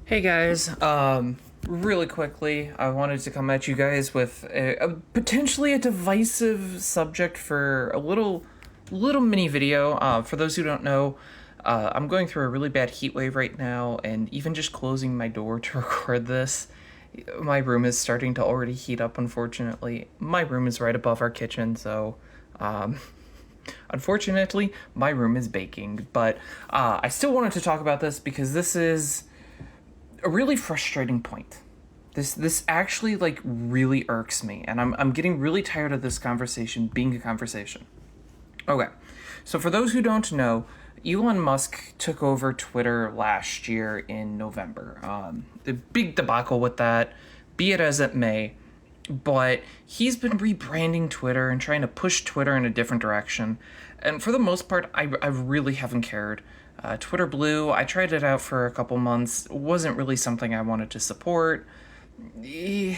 Hey guys, really quickly, I wanted to come at you guys with a potentially a divisive subject for a little mini video. For those who don't know, I'm going through a really bad heat wave right now, and even just closing my door to record this, my room is starting to already heat up. Unfortunately, my room is right above our kitchen, so um, unfortunately, my room is baking. But I still wanted to talk about this because this is a really frustrating point. This actually like really irks me, and I'm getting really tired of this conversation being a conversation. Okay, so for those who don't know, Elon Musk took over Twitter last year in November. The big debacle with that, be it as it may, but he's been rebranding Twitter and trying to push Twitter in a different direction. And for the most part, I really haven't cared. Twitter Blue, I tried it out for a couple months. It wasn't really something I wanted to support. Be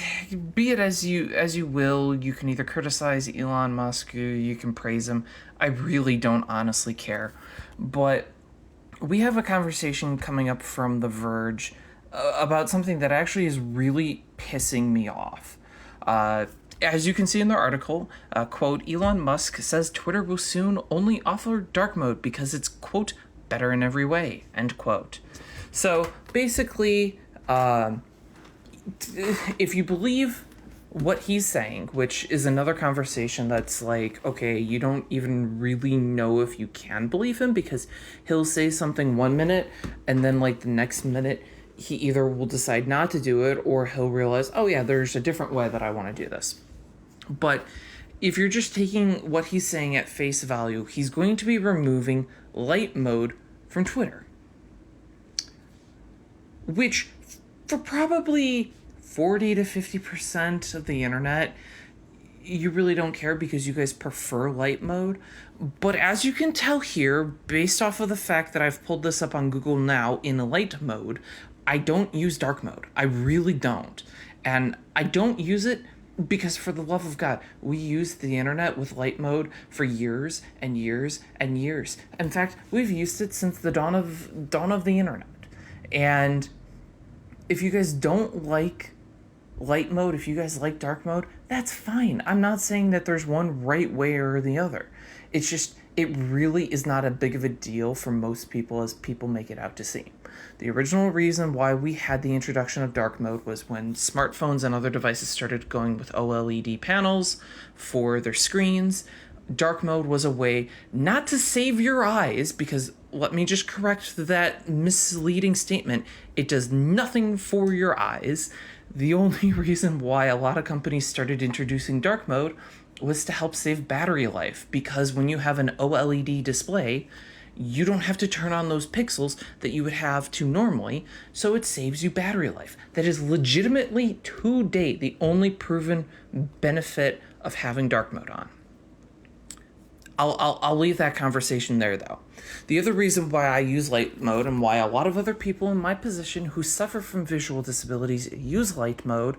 it as you will. You can either criticize Elon Musk or you can praise him. I really don't honestly care. But we have a conversation coming up from The Verge about something that actually is really pissing me off. As you can see in their article, quote, Elon Musk says Twitter will soon only offer dark mode because it's, quote, better in every way, end quote. So basically, if you believe what he's saying, which is another conversation that's like, okay, you don't even really know if you can believe him because he'll say something 1 minute and then like the next minute he either will decide not to do it or he'll realize, oh yeah, there's a different way that I want to do this. But if you're just taking what he's saying at face value, he's going to be removing light mode from Twitter, which for probably 40 to 50% of the internet, you really don't care because you guys prefer light mode. But as you can tell here, based off of the fact that I've pulled this up on Google Now in light mode, I don't use dark mode. I really don't. And I don't use it because for the love of God, we used the internet with light mode for years and years and years. In fact, we've used it since the dawn of the internet. And if you guys don't like light mode, if you guys like dark mode, that's fine. I'm not saying that there's one right way or the other. It's just, it really is not a big of a deal for most people as people make it out to seem. The original reason why we had the introduction of dark mode was when smartphones and other devices started going with OLED panels for their screens. Dark mode was a way not to save your eyes, because let me just correct that misleading statement. It does nothing for your eyes. The only reason why a lot of companies started introducing dark mode was to help save battery life, because when you have an OLED display, you don't have to turn on those pixels that you would have to normally, so it saves you battery life. That is legitimately, to date, the only proven benefit of having dark mode on. I'll leave that conversation there, though. The other reason why I use light mode and why a lot of other people in my position who suffer from visual disabilities use light mode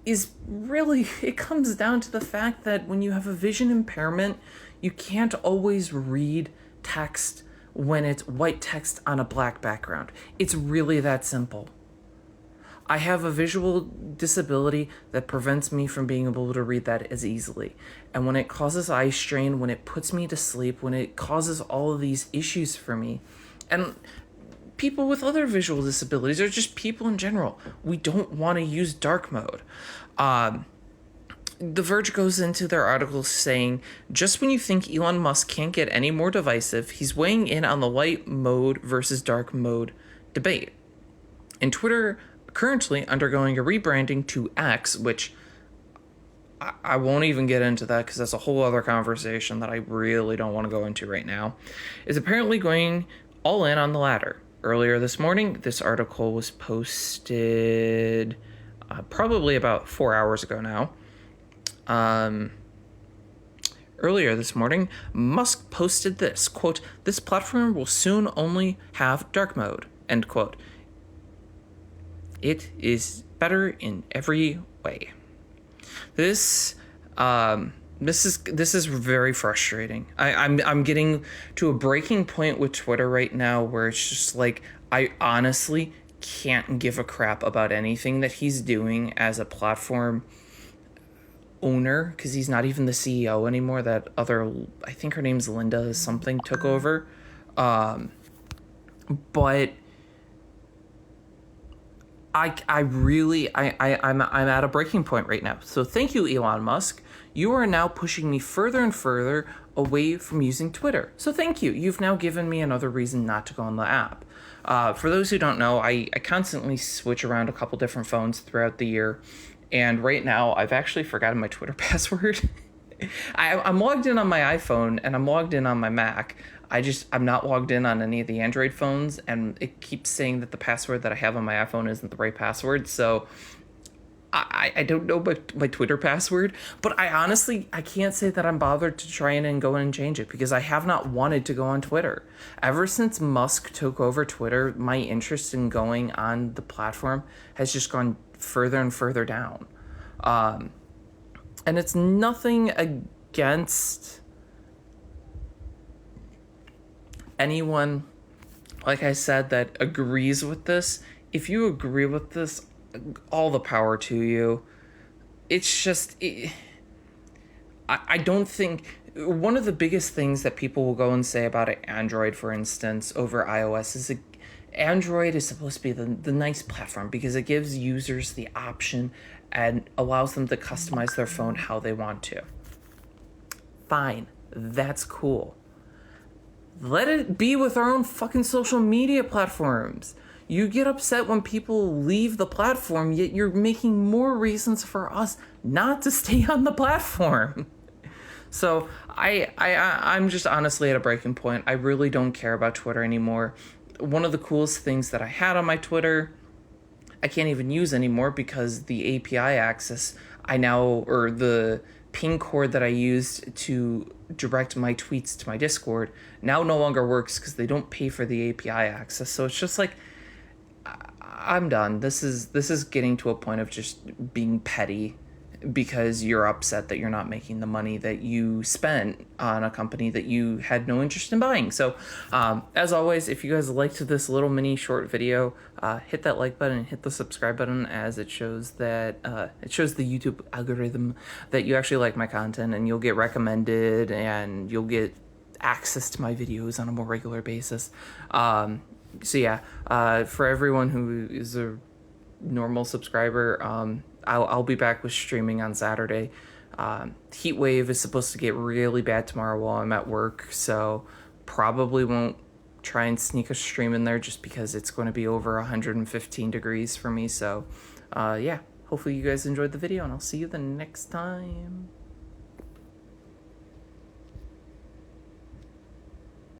is really, it comes down to the fact that when you have a vision impairment, you can't always read text when it's white text on a black background. It's really that simple. I have a visual disability that prevents me from being able to read that as easily. And when it causes eye strain, when it puts me to sleep, when it causes all of these issues for me, and people with other visual disabilities, or just people in general, we don't want to use dark mode. The Verge goes into their article saying, just when you think Elon Musk can't get any more divisive, he's weighing in on the light mode versus dark mode debate. And Twitter currently undergoing a rebranding to X, which I won't even get into that because that's a whole other conversation that I really don't want to go into right now, is apparently going all in on the latter. Earlier this morning, this article was posted probably about 4 hours ago now. Earlier this morning, Musk posted this, quote, "This platform will soon only have dark mode," end quote. It is better in every way. This is very frustrating. I'm getting to a breaking point with Twitter right now where it's just like I honestly can't give a crap about anything that he's doing as a platform owner, because he's not even the CEO anymore. That other, I think her name's Linda something, took over. But I'm at a breaking point right now. So thank you, Elon Musk. You are now pushing me further and further away from using Twitter. So thank you. You've now given me another reason not to go on the app. For those who don't know, I constantly switch around a couple different phones throughout the year. And right now, I've actually forgotten my Twitter password. I'm logged in on my iPhone and I'm logged in on my Mac. I'm not logged in on any of the Android phones, and it keeps saying that the password that I have on my iPhone isn't the right password. So I don't know my Twitter password, but I can't say that I'm bothered to try and go in and change it, because I have not wanted to go on Twitter. Ever since Musk took over Twitter, my interest in going on the platform has just gone further and further down. And it's nothing against anyone, like I said, that agrees with this. If you agree with this, all the power to you. It's just, I don't think, one of the biggest things that people will go and say about Android, for instance, over iOS is Android is supposed to be the nice platform because it gives users the option and allows them to customize their phone how they want to. Fine, that's cool. Let it be with our own fucking social media platforms. You get upset when people leave the platform, yet you're making more reasons for us not to stay on the platform. So I'm just honestly at a breaking point. I really don't care about Twitter anymore. One of the coolest things that I had on my Twitter, I can't even use anymore because the API access or the ping cord that I used to direct my tweets to my Discord now no longer works because they don't pay for the API access. So it's just like, I'm done. This is getting to a point of just being petty because you're upset that you're not making the money that you spent on a company that you had no interest in buying. So as always, if you guys liked this little mini short video, hit that like button and hit the subscribe button, as it shows that it shows the YouTube algorithm that you actually like my content, and you'll get recommended and you'll get access to my videos on a more regular basis. So yeah, for everyone who is a normal subscriber, I'll be back with streaming on Saturday. Heat wave is supposed to get really bad tomorrow while I'm at work, so probably won't try and sneak a stream in there just because it's going to be over 115 degrees for me. So yeah, hopefully you guys enjoyed the video, and I'll see you the next time.